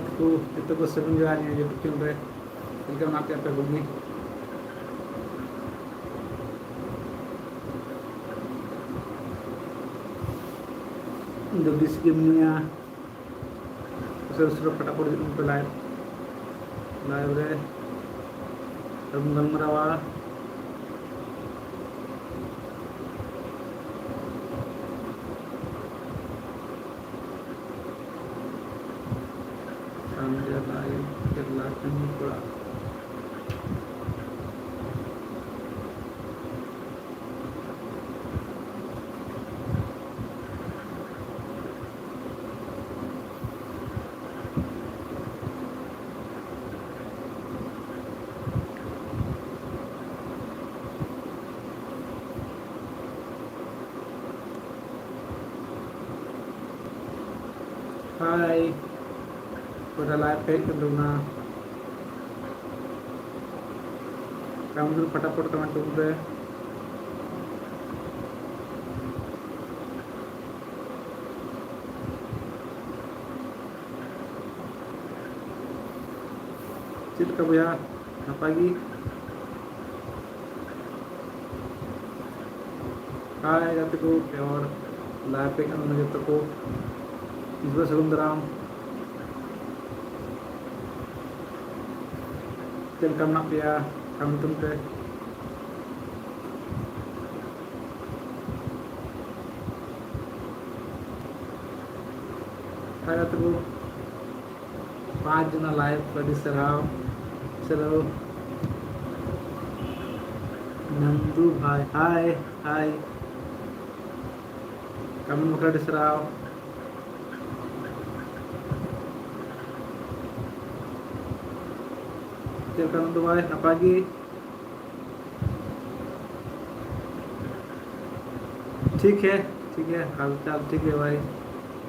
Agatuku itu ko sebelum jalan yang YouTube channel welcome आपके पे होगी जगदीश की मुनिया उसे फटाफट उनको लाइव रे गलमरावा Hai, udah live page belum na? Kamu dulu फटाफट कमेंट कर दे। चिल का भैया नापागी। हाय जाते को और लाइव पे करने जाते को Isba Sagundaram Tel kamna pia kami tumte Kaya tu 5 जना live pada serau serau Nandu bhai hai kami muka di serau Welcome to my Napagi. ठीक है हाल चाल ठीक है भाई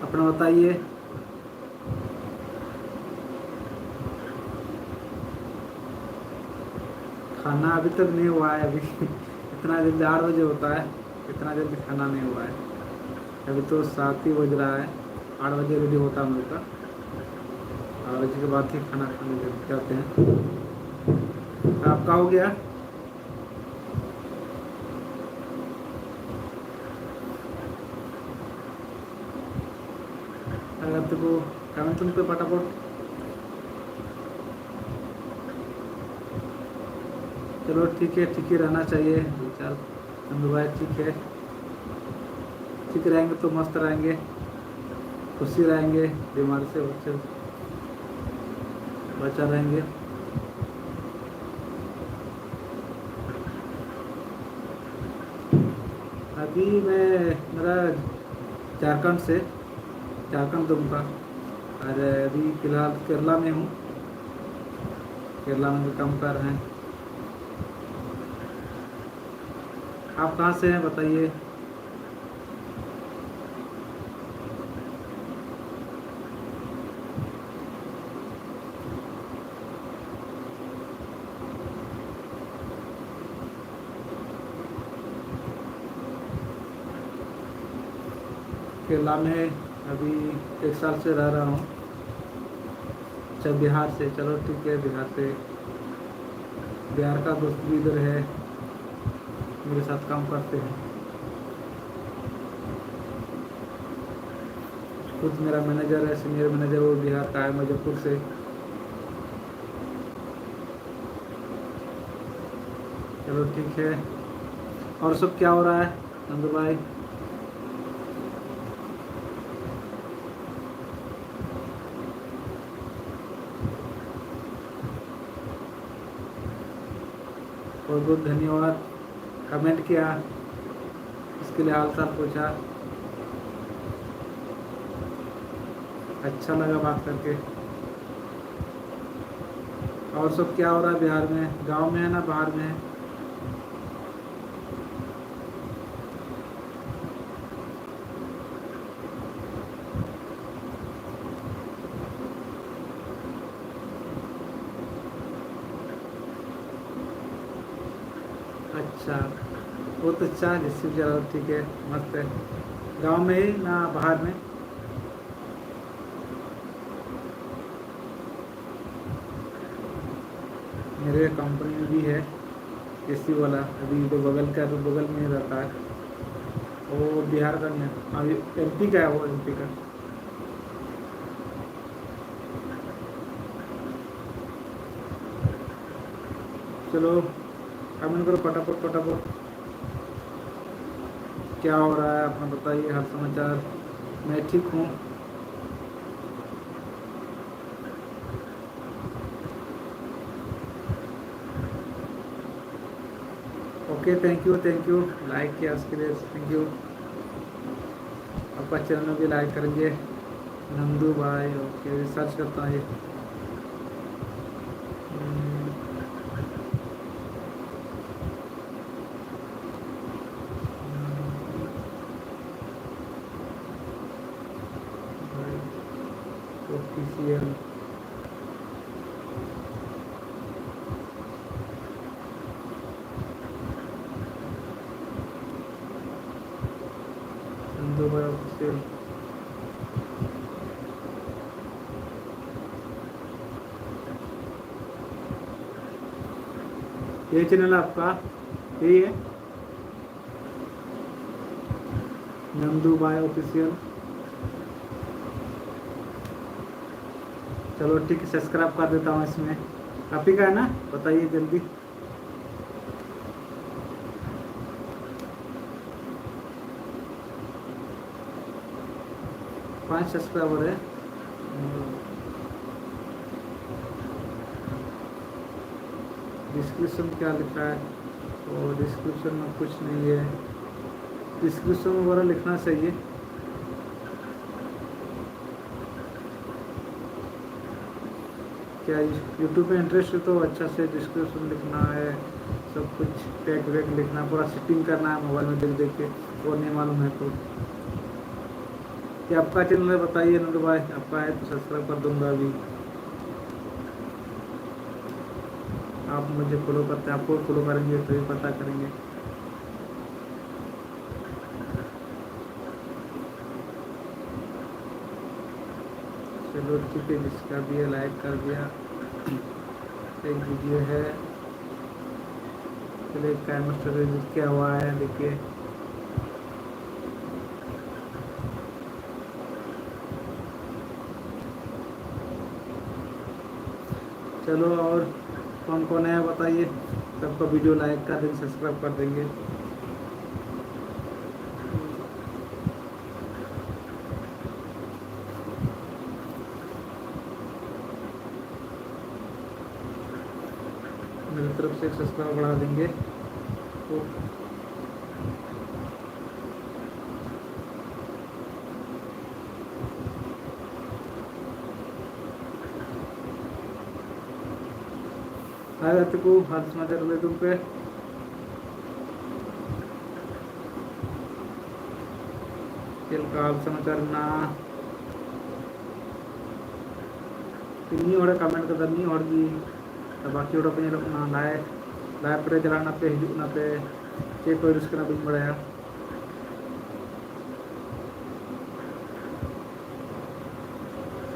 अपना बताइए खाना अभी तक नहीं हुआ है अभी इतना जल्दी 8 बजे होता है इतना जल्दी खाना नहीं हुआ है अभी तो 7 ही बज रहा है 8 बजे रेडी होता है हम लोग का 8 बजे के बाद ही खाना खाने जाते हैं आपका हो गया अगर तो कमेंट तुम पे फटाफट चलो ठीक ही रहना चाहिए चल नंदू भाई ठीक रहेंगे तो मस्त रहेंगे खुशी रहेंगे बीमारी से बचा रहेंगे अभी मेरा झारखंड दूंगा और अभी फिलहाल केरला में हूँ केरला में भी काम कर रहे हैं आप कहाँ से हैं बताइए केरला में अभी 1 साल से रह रहा हूँ अच्छा बिहार से चलो ठीक है बिहार का दोस्त भी इधर है मेरे साथ काम करते हैं खुद मेरा मैनेजर है सीनियर मैनेजर वो बिहार का है मुजफ्फरपुर से चलो ठीक है और सब क्या हो रहा है नंदू भाई बहुत बहुत धन्यवाद कमेंट किया इसके लिए हाल चाल पूछा अच्छा लगा बात करके और सब क्या हो रहा है बिहार में गांव में है ना बाहर में है अच्छा बहुत अच्छा जिससे चलो ठीक है मस्त है गांव में ही ना बाहर में मेरे कंपनी में भी है एसी वाला, अभी तो बगल का, तो बगल में ही रहता है। वो बिहार का नहीं है, अभी एमपी का है, वो एमपी का। चलो कमेंट करो फटाफट फटाफट, क्या हो रहा है अपना बताइए, हाल समाचार। मैं ठीक हूँ। ओके, थैंक यू लाइक किया उसके लिए, थैंक यू। आपका चैनल में भी लाइक करेंगे। नंदू भाई, ओके, रिसर्च करता है। ऑफिशियल नंदू भाई ऑफिशियल। ये चैनल आपका यही है, नंदू भाई ऑफिशियल। चलो ठीक है, सब्सक्राइब कर देता हूँ इसमें। आप ही का है ना, बताइए जल्दी। 5 सब्सक्राइबर है। डिस्क्रिप्शन क्या लिखा है? और डिस्क्रिप्शन में कुछ नहीं है, डिस्क्रिप्शन वगैरह लिखना चाहिए। क्या यूट्यूब पे इंटरेस्ट है तो अच्छा से डिस्क्रिप्शन लिखना है, सब कुछ टैग वैग लिखना, पूरा सेटिंग करना है मोबाइल में देख देख के, और नहीं मालूम है तो। क्या आपका चैनल है बताइए नंदू भाई, आपका है तो सब्सक्राइब कर दूंगा अभी। आप मुझे फॉलो करते हैं, आपको फॉलो करेंगे तो भी पता करेंगे। चलो ठीक है, जिसका भी है लाइक कर दिया। एक वीडियो है, चलिए केमिस्ट्री क्या हुआ है देखिए। चलो और कौन कौन है बताइए, सबका वीडियो लाइक कर देंगे, सब्सक्राइब कर देंगे। मेरी तरफ से एक सब्सक्राइब बढ़ा देंगे तो। हाय को हाल समाचार ले तुम पे। खेल का हाल समाचार ना ini orang कमेंट करता नहीं और जी, बाकी orang punya लोग ना लाइव लाइव पे चलाना पे हिजू ना पे चेक कोई रिस्क ना बिन बढ़ाया।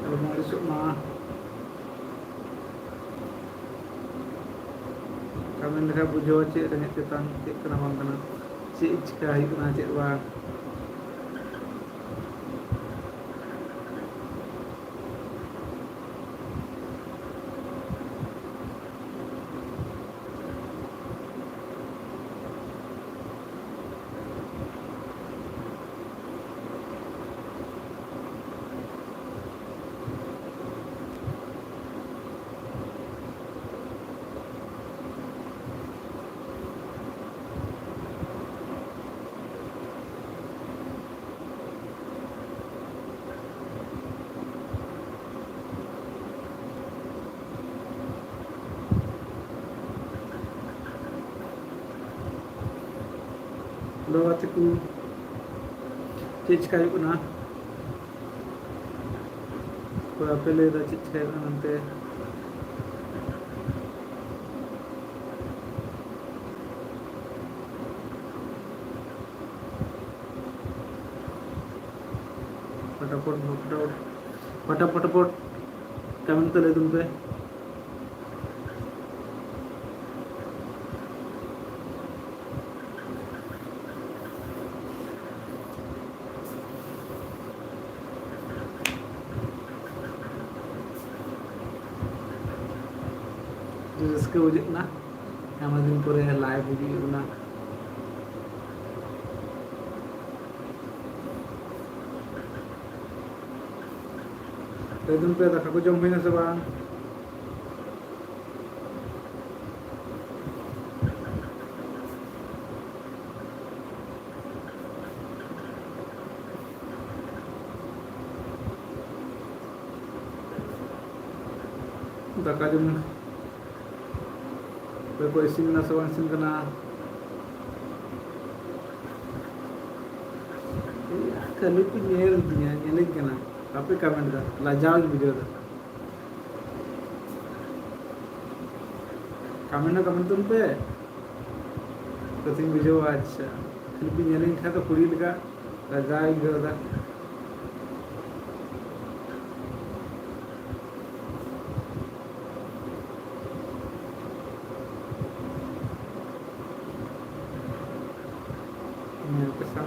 चलो मैं ना कमेंट लिखा बुझो चे रंगे चेतन चे कना बांग कना चे चिका हिजू ना चे बांग। lo ate ku चे चिका हिजू ना कोई अपने दा चे चिका हिजू नंते फटाफट फटाफट फटाफट कमेंट तो ले तुम पे। रस्के बुझाना आयमा दिन पर लाइव हुई दिन पे दाका को जम हुई से बांग दाका जम को इसिन ना सवान इसिन करना कल को नेल दिया नेल करना आप कमेंट दा लाजाव वीडियो दा कमेंट तुम पे तो सिंग वीडियो अच्छा कल भी नेल खा तो कुड़ी लगा लाजाव वीडियो दा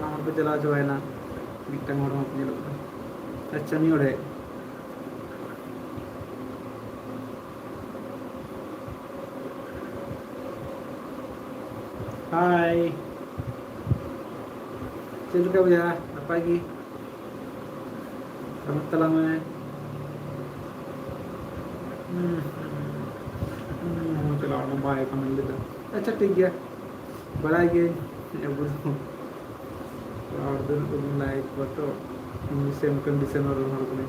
नंबर पे चला जो है ना मिट्टंग और अपने लोग अच्छा नहीं हो रहे हाय चल का भैया नपाई की तला में चला बाय कमेंट देता अच्छा ठीक है बड़ा ये और दिन लाइक फोटो सेम कंडीशन और हर कोई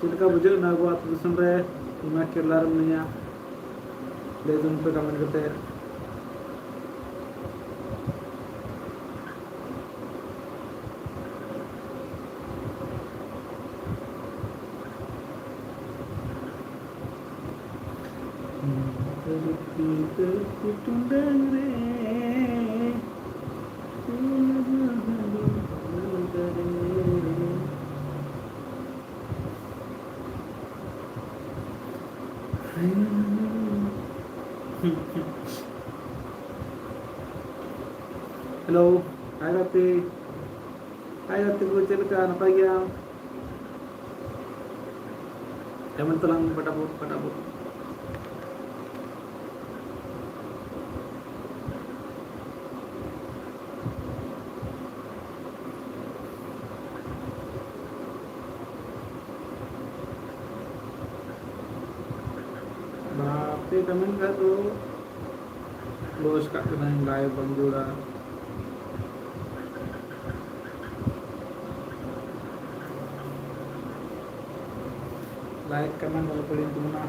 चिलका बुझे ना को आप सुन रहे मैं केरला नहीं आ ले उन पे कमेंट करते हैं हेलो हाय राती को चल का नपाई गया कमेंट तो लंग फटाफट बाप रे कमेंट कर दो क्लोज करना लाइव बंद जोड़ा लाइक कमेंट वाला पड़ी तुमना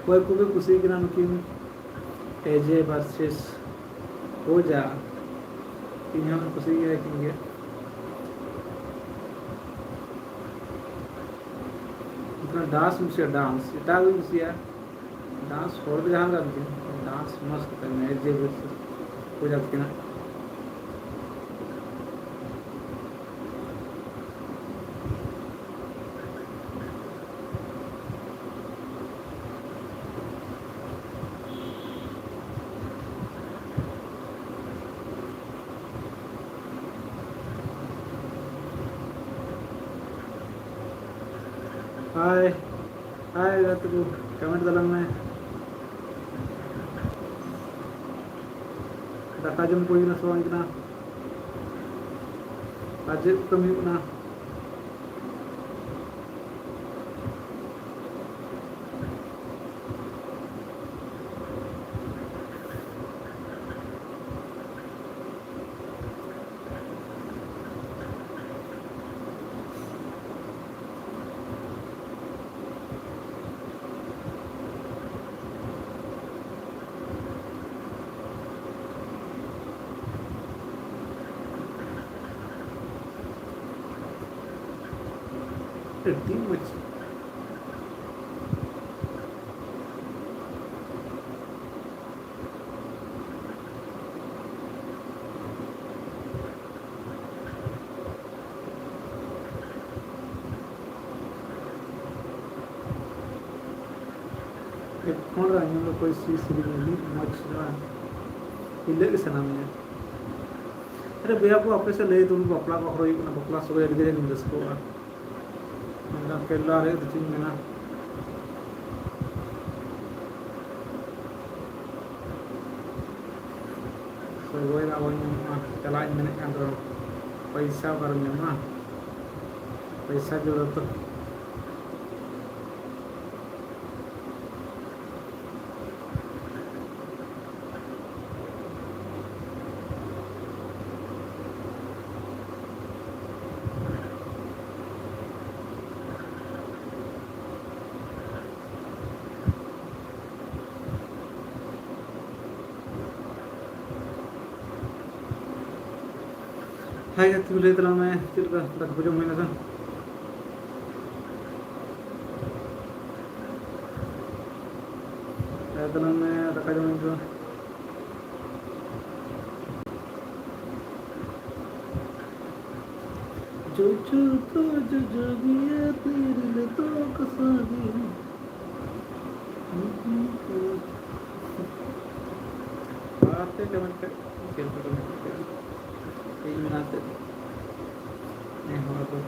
कोई को भी खुशी की नमकीन एजे वर्सेस हो जा इन हम खुशी की रखेंगे इतना डांस मुझे डांस इतना भी मुझे डांस और भी ध्यान रखते डांस मस्त करना एजे वर्सेस हो जाती ना हाय हाय रात को कमेंट दलंग में दाका जम कोई ना सवाल ना बजट कमी ना pretty much. कौन रहा है कोई सीरीज मच रहा इले के सना में अरे भैया को आपे से ले तुम बपला को होई ना बपला सो यार गिरे नहीं दस को ना केला रे तो चिंग ना सो गोई ना वन चला मैंने कांद्रो पैसा कर में ना पैसा जोड़ो तो हाय तू ले तला मैं चल का तक बजो मैंने सा तला मैं रखा जो मैं जो जोगिया तेरे ले तो कसागी बातें कमेंट कर यही मिलाते नहीं हुआ तो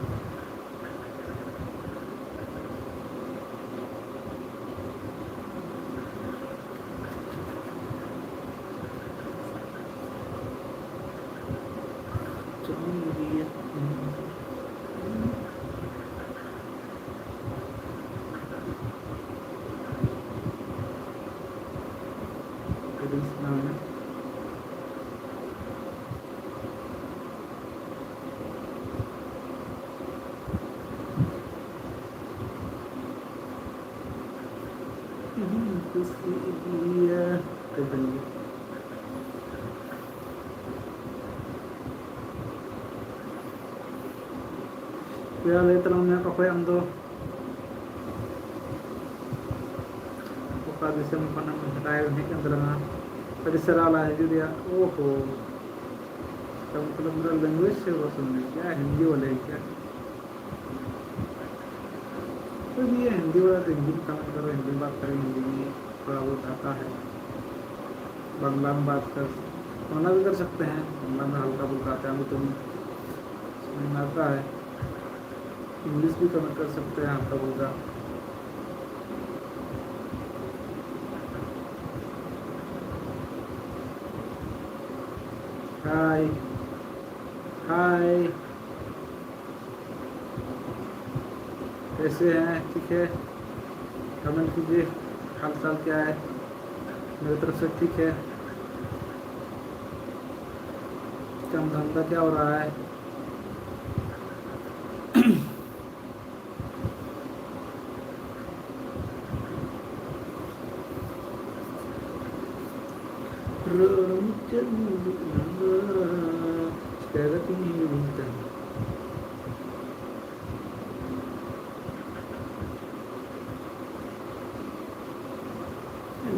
Kaya later lang niya kapoy ang do. Buka bisa panang dahil nih kan terang. Tadi serala है जो दिया ओहो तो मतलब मेरा लैंग्वेज से वो सुनने क्या हिंदी वाले क्या तो ये हिंदी वाला तो हिंदी कमेंट करो हिंदी बात करें हिंदी में थोड़ा बहुत आता है बांग्ला में बात कर बांग्ला भी कर सकते हैं बांग्ला में हल्का फुल्का आता है हमें तो समझ में आता है इंग्लिश भी कमेंट कर सकते हैं हल्का फुल्का हाय हाय कैसे हैं ठीक है कमेंट कीजिए हाल चाल क्या है मेरी तरफ से ठीक है काम धंधा क्या हो रहा है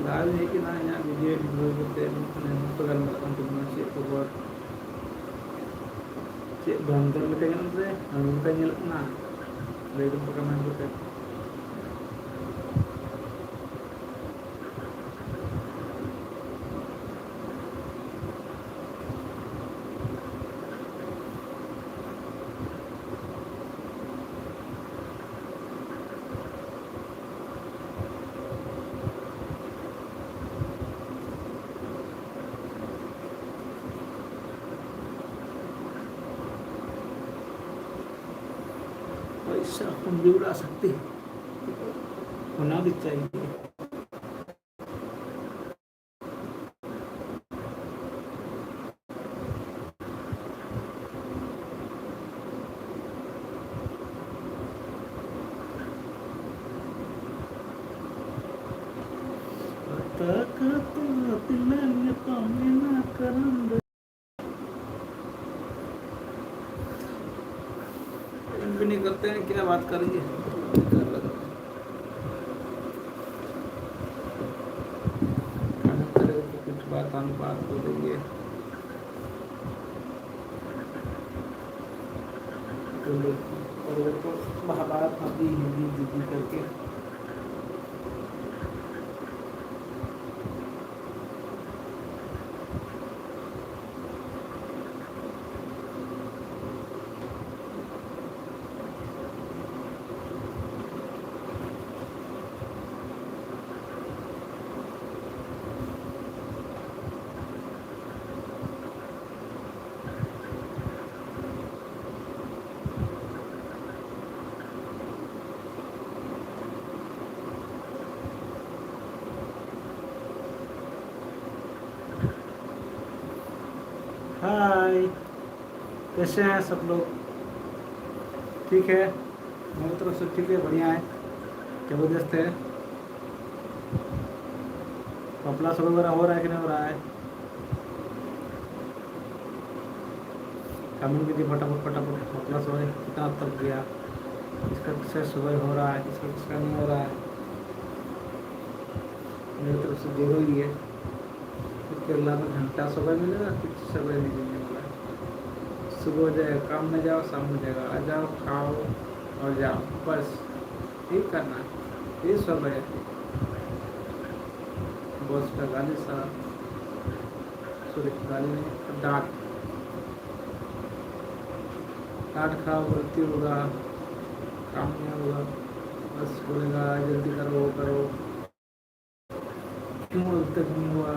लाल है कि ना यहाँ वीडियो बोलते pegang konfirmasi buat cek banter kayaknya nanti bukan nyelek nah dari itu pegangan bukan पैसा हम भी उड़ा सकते होना भी चाहिए नहीं करते हैं, क्या बात करेंगे, बेकार लग रहा है। कनेक्ट करेंगे तो कुछ बात अनुबात बोलेंगे, तो लोग और वो तो महाभारत नदी हिंदी दीदी करके। हाय, कैसे हैं सब लोग? ठीक है, मेरी तरफ से ठीक है, बढ़िया है, जबरदस्त है। कपड़ा सब वगैरह हो रहा है कि नहीं हो रहा है? कमेंट कीजिए फटाफट फटाफट, कपड़ा सब कितना तक गया, इसका किसका सुबह हो रहा है, किसका किसका नहीं हो रहा है। मेरी तरफ से 0 ही है, इसके अलावा घंटा सुबह मिलेगा, कुछ सुबह नहीं मिलने वाला है। सुबह हो जाए, काम में जाओ, शाम में जाएगा, आ जाओ, खाओ और जाओ, बस ठीक करना है, ये सब है। बॉस का गाली सा, सॉरी गाली नहीं, डांट डांट खाओ, गलती होगा, काम नहीं होगा, बस बोलेगा जल्दी करो, वो करो, क्यों अभी तक नहीं हुआ,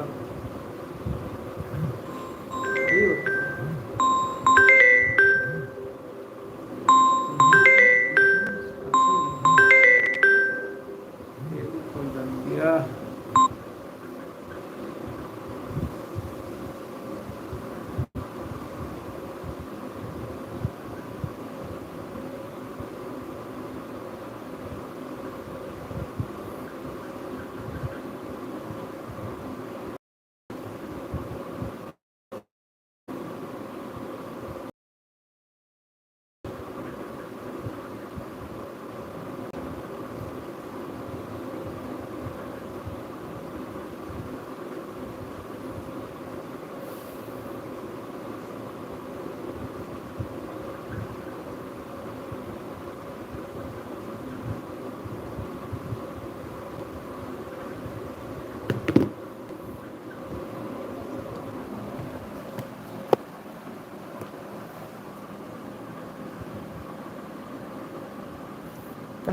यही होता है। ये भी खोल दिया।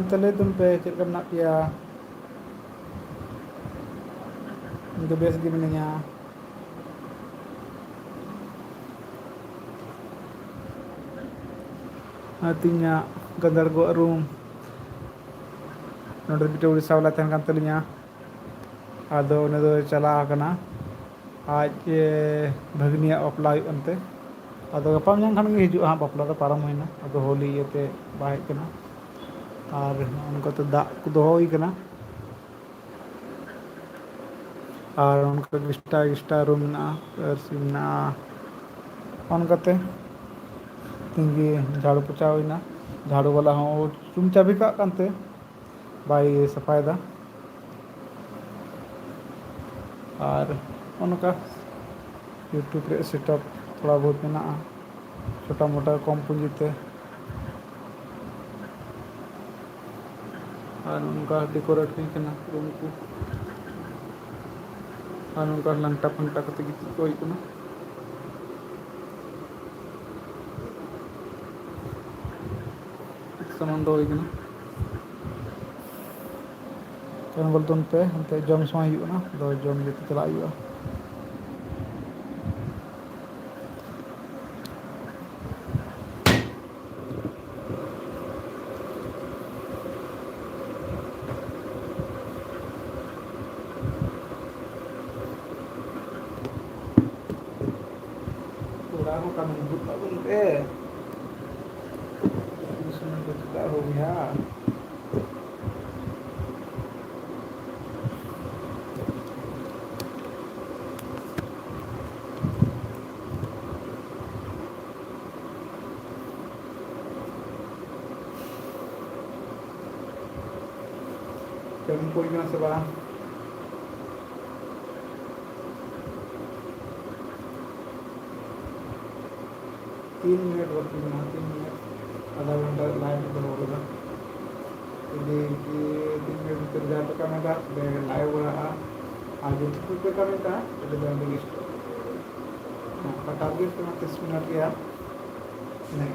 Tele tumpe cek nak pia the best gimana nya artinya gandar go room नोडर बिटे Orissa वाला तहन कान तलिया आदो उन्हें दो चला करना आज भगनिया बापला अंते आदो गपा में खान गे हिजु हाँ बापला तो पारम होइना आदो होली येते बाहे कना और उनको तो दा को दो होई कना और उनका गिस्टा रूम ना सिम ना उनकते तिंगी झाड़ू पोछा होइना झाड़ू वाला हो रूम चाबी का कांते बाई सफायदा और उनका यूट्यूब रे सेटअप थोड़ा बहुत मेना छोटा मोटा कम पूंजीते और उनका डेकोरेट नहीं करना रूम को और उनका लंटा फंटा कते गिती को होइकना सामान दो होइकना तो बोलते उन पे अंते जम समय हुआ दो जम लेते चला हुआ aku kan buta bunte इसमें कुछ क्या हो गया टेम्पो यहाँ से बड़ा 3 मिनट बाकी ना 3 मिनट आधा घंटा लाइव तो होगा jadi 3 मिनट भीतर जा तो कमेंट लाइव रहा आज तो comment jadi nah target cuma 30 menit ya nah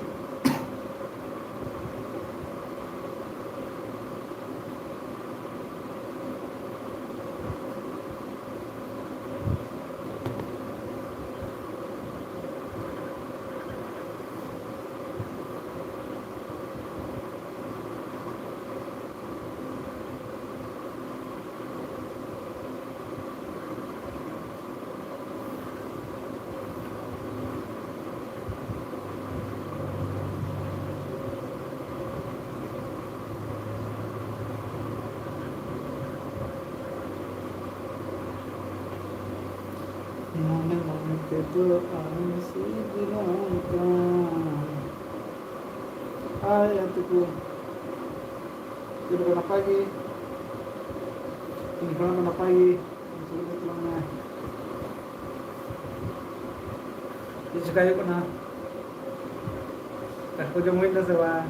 mana mana kedoaan si bilangkan ayatku sudah mana pagi ini kalau mana pagi sudah tulangnya ini sekali kena aku jamuin dah sewa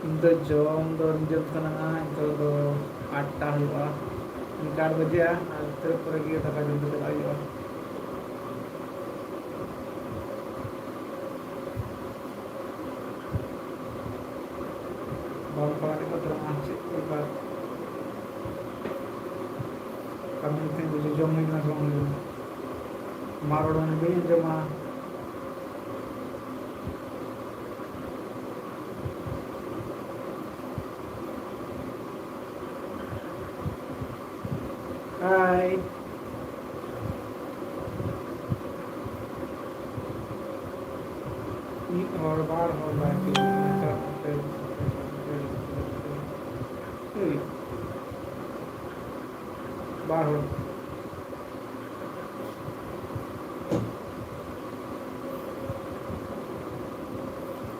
itu jom kena itu 8 हुआ 4 बजे तेरे पर गया था जल्दी चलाई और बाल पाने को तरह से एक बार कमी थे मुझे जमने ना जमने मारोड़ ने भी जमा Hai ini और बार हो बाकी बार हो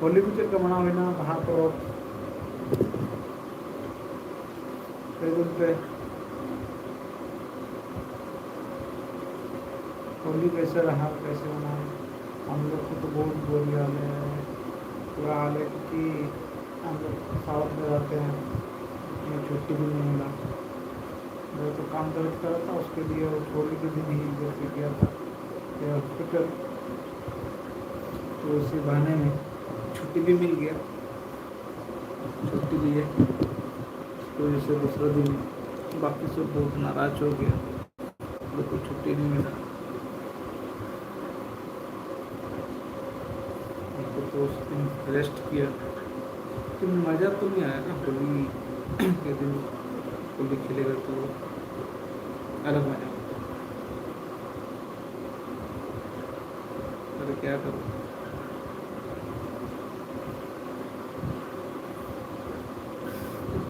होली भी चल मना हुई ना वहाँ तो पे होली कैसे रहा कैसे मना हम लोग को तो बहुत बुरी हाल है पूरा हाल है क्योंकि हम लोग साउथ में रहते हैं इतनी छुट्टी भी नहीं मिला मैं तो काम करता था उसके लिए होली के दिन ही जैसे गया था हॉस्पिटल तो उसी बहाने में छुट्टी भी मिल गया छुट्टी लिए तो जैसे दूसरा दिन बाकी सब बहुत नाराज हो गया बिल्कुल छुट्टी नहीं मिला तो उस दिन रेस्ट किया तो मज़ा तो नहीं आया ना होली के दिन होली खेलेगा तो अलग मज़ा अरे क्या करूँ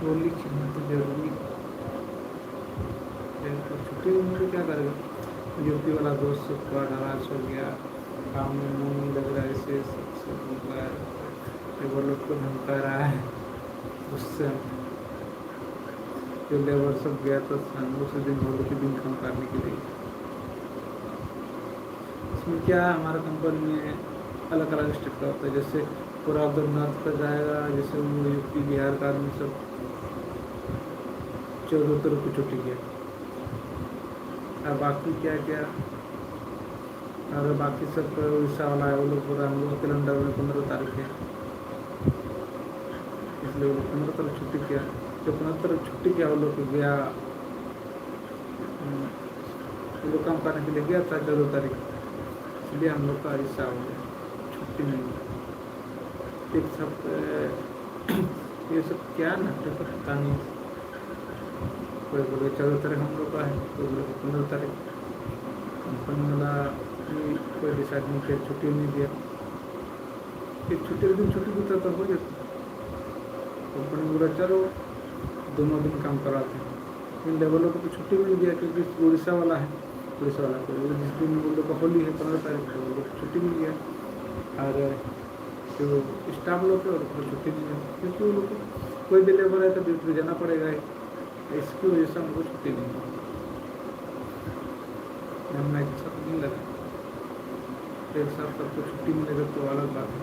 होली खेलना तो जरूरी है तो छुट्टी में तो क्या करेगा यूपी वाला दोस्त सबका नाराज हो गया काम में मन नहीं लग रहा है ऐसे सब वो लोग को धमका रहा है उससे जो लेबर सब गया तो उसी दिन होली के दिन काम करने के लिए इसमें क्या हमारा कंपनी में अलग अलग स्टेट का होता है जैसे पूरा उधर नॉर्थ का जाएगा जैसे वो यूपी बिहार का आदमी सब 14 तारीख को छुट्टी किया और बाकी क्या क्या और बाकी सब उड़ीसा वाला है वो लोग पूरा हम लोग कैलेंडर में 15 तारीख है इसलिए वो लोग 15 तारीख छुट्टी किया जो 15 तारीख छुट्टी किया वो लोग गया वो लोग काम करने के लिए गया था 14 तारीख इसलिए हम लोग का हिस्सा हो गया छुट्टी नहीं एक सब ये सब क्या नाटक पता नहीं कोई बोले 14 तारीख हम लोग का है कोई बोले 15 तारीख कंपनी वाला कोई डिसाइड नहीं किया छुट्टी नहीं दिया एक छुट्टी दिन छुट्टी देता तो हो जाता कंपनी बोला चलो दोनों दिन काम कराते हैं इन लेवलों को तो छुट्टी मिल गया क्योंकि उड़ीसा वाला है उड़ीसा वाला को जिस दिन वो लोग का होली है 15 तारीख को वो लोग छुट्टी मिल गया और जो स्टाफ लोग है उनको छुट्टी नहीं मिलती, क्योंकि वो लोग को कोई भी लेबर है तो ड्यूटी जाना पड़ेगा ही, इसकी वजह से उनको छुट्टी नहीं मिलती। वरना एक साथ नहीं लगा, एक साथ सबको छुट्टी मिलेगा तो अलग बात है।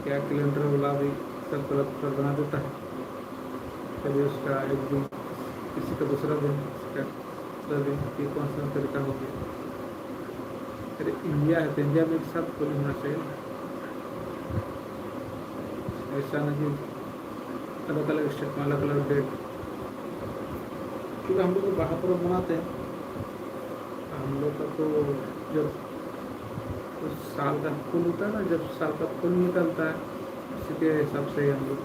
क्या कैलेंडर वाला भी सब गलत कर बना देता है, कभी उसका एक दिन किसी का दूसरा दिन, किसी का दूसरा दिन, ये कौन सा तरीका हो गया। अरे इंडिया है तो इंडिया में एक साथ कोई होना चाहिए, ऐसा नहीं अलग अलग स्टेट में अलग अलग डेट। क्योंकि हम लोग बाहर पर मनाते हैं, हम लोग का तो जब उस साल का फूल होता है ना, जब साल का फूल निकलता है उसी के हिसाब से हम लोग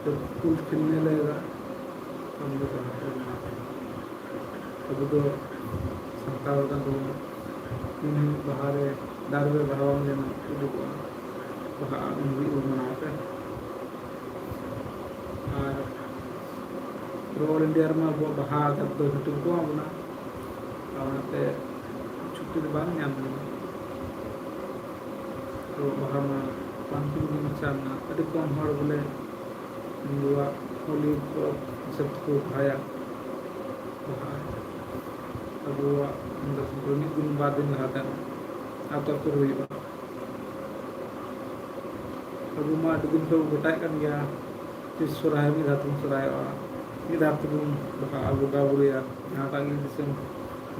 जब फूल खिलने लगेगा तो हम लोग बाहर पर मनाते हैं। अभी तो संता होता तो बाहर दारू बढ़ावा में लेना मनाते हैं। और रोल इंडिया में अब बहा जब दो छुट्टी को आना और छुट्टी के बाद नहीं तो बहा में 5 दिन चाहना अभी कम हर बोले हिंदुआ होली को सब को भाया बहा अब मिद दिन बाद दिन रहता है अब तो हुई अब मा दिन को गोटाय kan गया जिस सोराय में धातु सोराय ini धातु बहा बगा बुरिया यहाँ का दिसम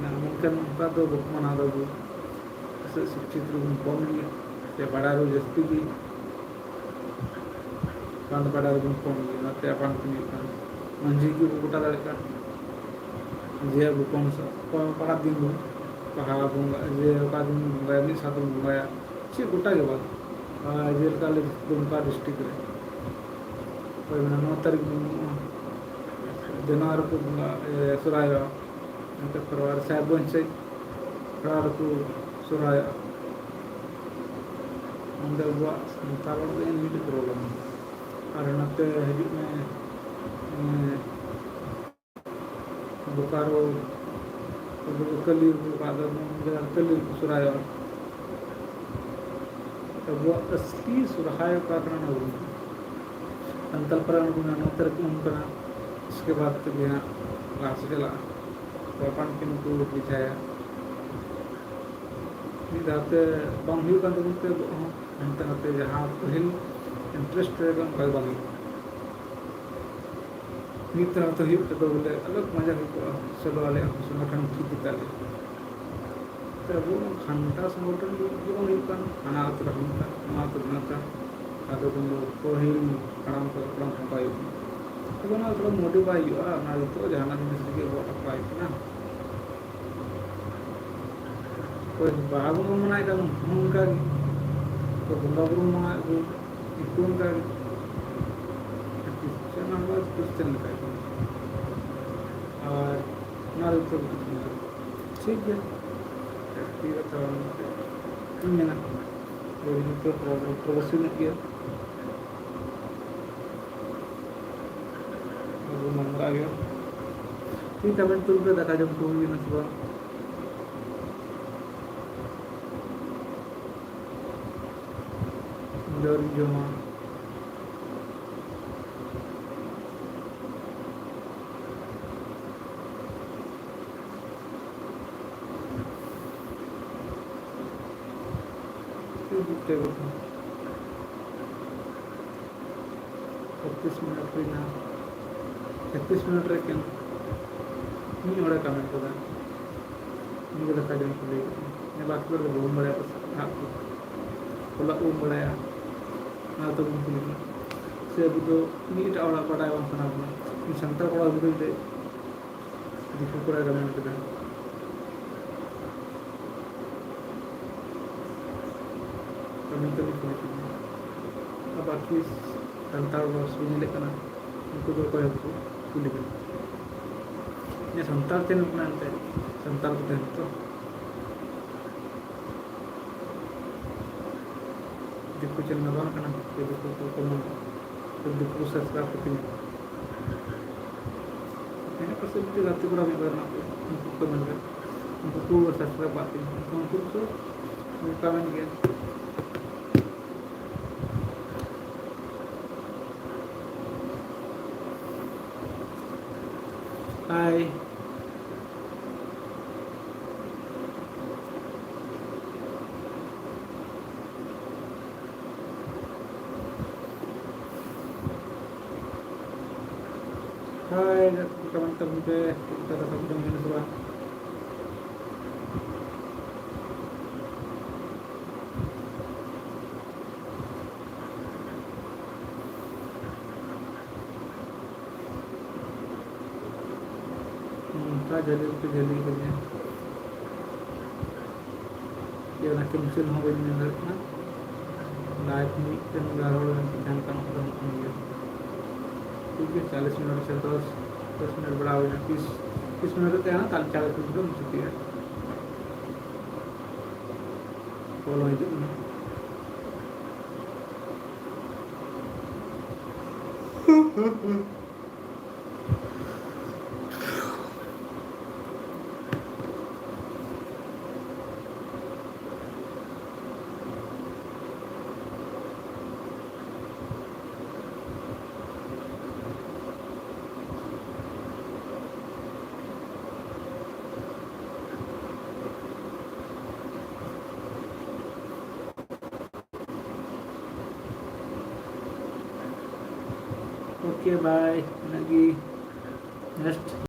ना ममकन का तो बुकमना दो से शिक्षित रूप कम या बड़ा रो जस्ती की पांच बड़ा रूप कम ना ते अपन की मंजी की गोटा लड़का जे बुकम सा बड़ा दिन बहा बुंगा जे का दिन बुंगा नहीं साथ बुंगा ची गोटा के बाद जेलका दुमका डिस्ट्रिक्ट रे 9 तारीख जनवरी को सुराय परिवार साहबगंज से परिवार को सुराय अंदर हुआ संताल में प्रॉब्लम और नते हजू में बोकारो कली कली सुराय वो असली सुरहाय का करना होगा अंतल पर नोतर करना उसके बाद तो बिना लाश चला पापन के नुकु बिछाया निदाते बम हुई kan तो अंत नते जहां पहिल इंटरेस्ट रहेगा उनका बागी नित तो ही तो बोले अलग मजा हो चलो वाले संगठन की दिताले तो वो घंटा संगठन जो नहीं kan खाना तो रहता ना तो बनता आदो को पहिल काम को काम पाई तो ना थोड़ा मोटिवाई हुआ ना तो जहां जिनिस के वो अप्लाई ना कोई बाबू को मनाए का उनका तो बंगा बुरु मना वो इकुन का चैनल बस कुछ चैनल का और ना तो ठीक है ठीक है तो मैंने वो तो प्रोफेशनल किया मंगा गया ठीक है मैं तुम पे देखा जब कोई भी ना सुबह जरूरी जमा क्यों 25 मिनट भी ना 31 मिनट रे केन नहीं ओड़ा कमेंट होगा मुझे लगा जम को ले मैं बात कर रहा हूं बड़ा आपको बोला वो बड़ा ना तो मुझे से अब तो नीट ओड़ा पड़ा है वहां ना इन संतर को अभी दे दिखो पूरा कमेंट कर कमेंट तो अब बाकी संतर वर्ष भी मिले करना उनको तो कोई कुली ये संताल चैनल बनाते संताल को तो दिक्कत चैनल बना करना दिक्कत तो कम तो दिक्कत सब्सक्राइब करते हैं मैंने पर सब जाते पूरा भी करना उनको कमेंट कर उनको सब्सक्राइब आते हैं उनको कमेंट किया। हाय। हाय, कमेंट कर मुझे सब मैंने सुबह। क्या जल्दी तो जल्दी करिए, ये ना कैंसिल हो गई मेरे ना लाइफ में ध्यान काम खत्म हो गया। ठीक है, 40 मिनट से 10 मिनट बढ़ा हो जाए, 30 मिनट होते हैं ना, 40 मिनट हो चुकी है। फॉलो ओके बाय, लगी नेक्स्ट